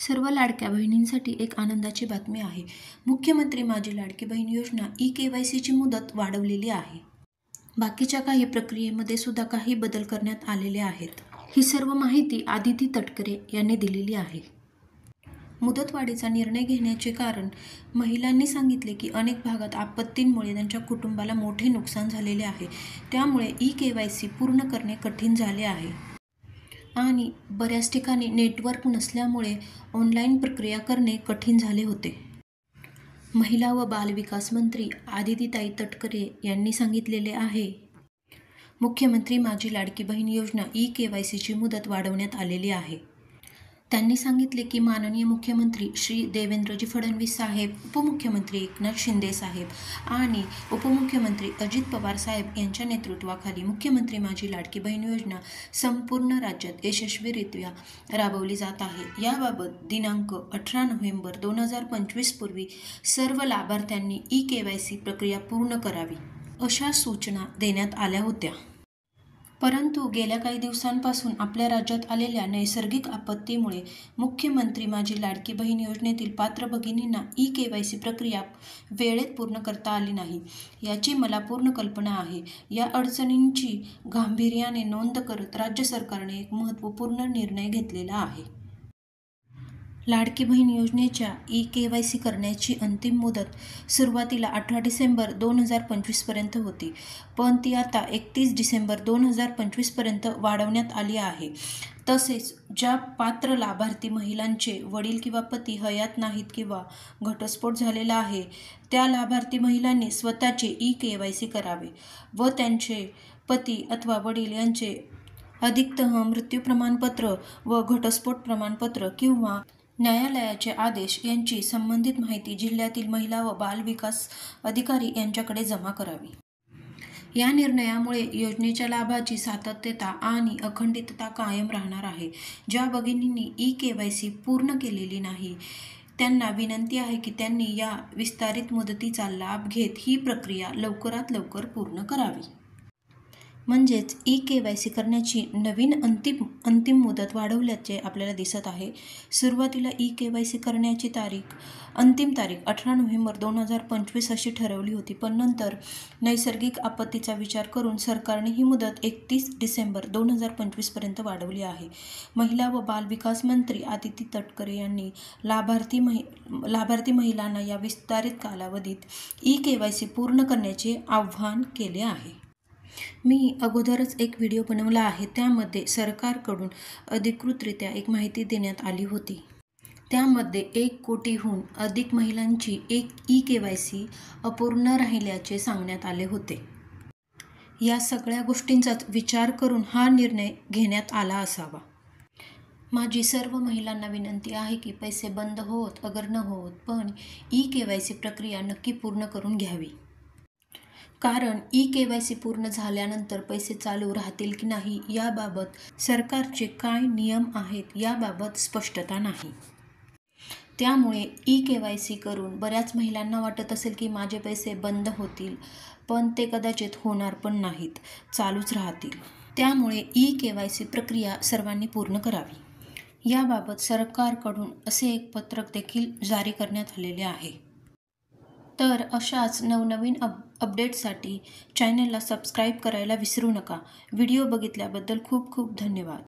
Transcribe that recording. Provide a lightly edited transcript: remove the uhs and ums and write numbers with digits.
सर्व लाडक्या बहिणींसाठी एक आनंदाची बातमी आहे. मुख्यमंत्री माझी लाडकी बहीण योजना ई-केवायसीची मुदत वाढवलेली आहे. बाकीच्या काही प्रक्रियेमध्ये सुद्धा काही बदल करण्यात आलेले आहेत. ही सर्व माहिती आदिती तटकरे यांनी दिलेली आहे. मुदतवाढीचा निर्णय घेण्याचे कारण महिलांनी सांगितले की अनेक भागात आपत्तींमुळे त्यांच्या कुटुंबाला मोठे नुकसान झालेले आहे. त्यामुळे ई-केवायसी पूर्ण करणे कठीण झाले आहे. आणि बऱ्याच ठिकाणी नेटवर्क नसल्यामुळे ऑनलाईन प्रक्रिया करणे कठीण झाले होते. महिला व बालविकास मंत्री आदितीताई तटकरे यांनी सांगितलेले आहे. मुख्यमंत्री माझी लाडकी बहीण योजना ई-केवायसीची मुदत वाढवण्यात आलेली आहे. त्यांनी सांगितले की माननीय मुख्यमंत्री श्री देवेंद्रजी फडणवीस साहेब, उपमुख्यमंत्री एकनाथ शिंदे साहेब आणि उपमुख्यमंत्री अजित पवार साहेब यांच्या नेतृत्वाखाली मुख्यमंत्री माझी लाडकी बहीण योजना संपूर्ण राज्यात यशस्वीरित्या राबवली जात आहे. याबाबत दिनांक 18 नोव्हेंबर 2025 पूर्वी सर्व लाभार्थ्यांनी ई-केवायसी प्रक्रिया पूर्ण करावी, अशा सूचना देण्यात आल्या होत्या. परंतु गेल्या काही दिवसांपासून आपल्या राज्यात आलेल्या नैसर्गिक आपत्तीमुळे मुख्यमंत्री माझी लाडकी बहीण योजनेतील पात्र भगिनींना ई-केवायसी प्रक्रिया वेळेत पूर्ण करता आली नाही. याची मला पूर्ण कल्पना आहे. या अडचणींची गांभीर्याने नोंद करत राज्य सरकारने एक महत्त्वपूर्ण निर्णय घेतलेला आहे. लाडकी बहीण योजनेच्या ई-केवायसी करण्याची अंतिम मुदत सुरुवातीला 18 डिसेंबर 2025 पर्यंत होती, पण ती आता 31 डिसेंबर 2025 पर्यंत वाढवण्यात आली आहे. तसेच ज्या पात्र लाभार्थी महिलांचे वडील किंवा पती हयात नाहीत किंवा घटस्फोट झालेला आहे, त्या लाभार्थी महिलांनी स्वतःचे ई-केवायसी करावे व त्यांचे पती अथवा वडील यांचे अधिकतम मृत्यू प्रमाणपत्र व घटस्फोट प्रमाणपत्र किंवा न्यायालयाचे आदेश यांची संबंधित माहिती जिल्ह्यातील महिला व बाल विकास अधिकारी यांच्याकडे जमा करावी. या निर्णयामुळे योजनेच्या लाभाची सातत्यता आणि अखंडितता कायम राहणार आहे. ज्या भगिनींनी ई-केवायसी पूर्ण केलेली नाही, त्यांना विनंती आहे की त्यांनी या विस्तारित मुदतीचा लाभ घेत ही प्रक्रिया लवकरात लवकर पूर्ण करावी. म्हणजेच ई-केवायसी करण्याची नवीन अंतिम मुदत वाढवल्याचे आपल्याला दिसत आहे. सुरुवातीला ई-केवायसी करण्याची अंतिम तारीख 18 नोव्हेंबर 2025 अशी ठरवली होती, पण नंतर नैसर्गिक आपत्तीचा विचार करून सरकारने ही मुदत 31 डिसेंबर 2025 पर्यंत वाढवली आहे. महिला व बालविकास मंत्री आदिती तटकरे यांनी लाभार्थी महिलांना या विस्तारित कालावधीत ई-केवायसी पूर्ण करण्याचे आवाहन केले आहे. मी अगोदरच एक व्हिडिओ बनवला आहे. त्यामध्ये सरकारकडून अधिकृतरित्या एक माहिती देण्यात आली होती. त्यामध्ये 1 कोटीहून अधिक महिलांची ई-केवायसी अपूर्ण राहिल्याचे सांगण्यात आले होते. या सगळ्या गोष्टींचाच विचार करून हा निर्णय घेण्यात आला असावा. माझी सर्व महिलांना विनंती आहे की पैसे बंद होत अगर न होत, पण ई-केवायसी प्रक्रिया नक्की पूर्ण करून घ्यावी. कारण ई-केवायसी पूर्ण झाल्यानंतर पैसे चालू राहतील की नाही याबाबत सरकारचे काय नियम आहेत याबाबत स्पष्टता नाही. त्यामुळे ई-केवायसी करून बऱ्याच महिलांना वाटत असेल की माझे पैसे बंद होतील, पण ते कदाचित होणार पण नाहीत, चालूच राहतील. त्यामुळे ई-केवायसी प्रक्रिया सर्वांनी पूर्ण करावी. याबाबत सरकारकडून असे एक पत्रक देखील जारी करण्यात आलेले आहे. तर अशाच नवनवीन अपडेट्ससाठी चॅनलला सबस्क्राईब करायला विसरू नका. व्हिडिओ बघितल्याबद्दल खूप खूप धन्यवाद.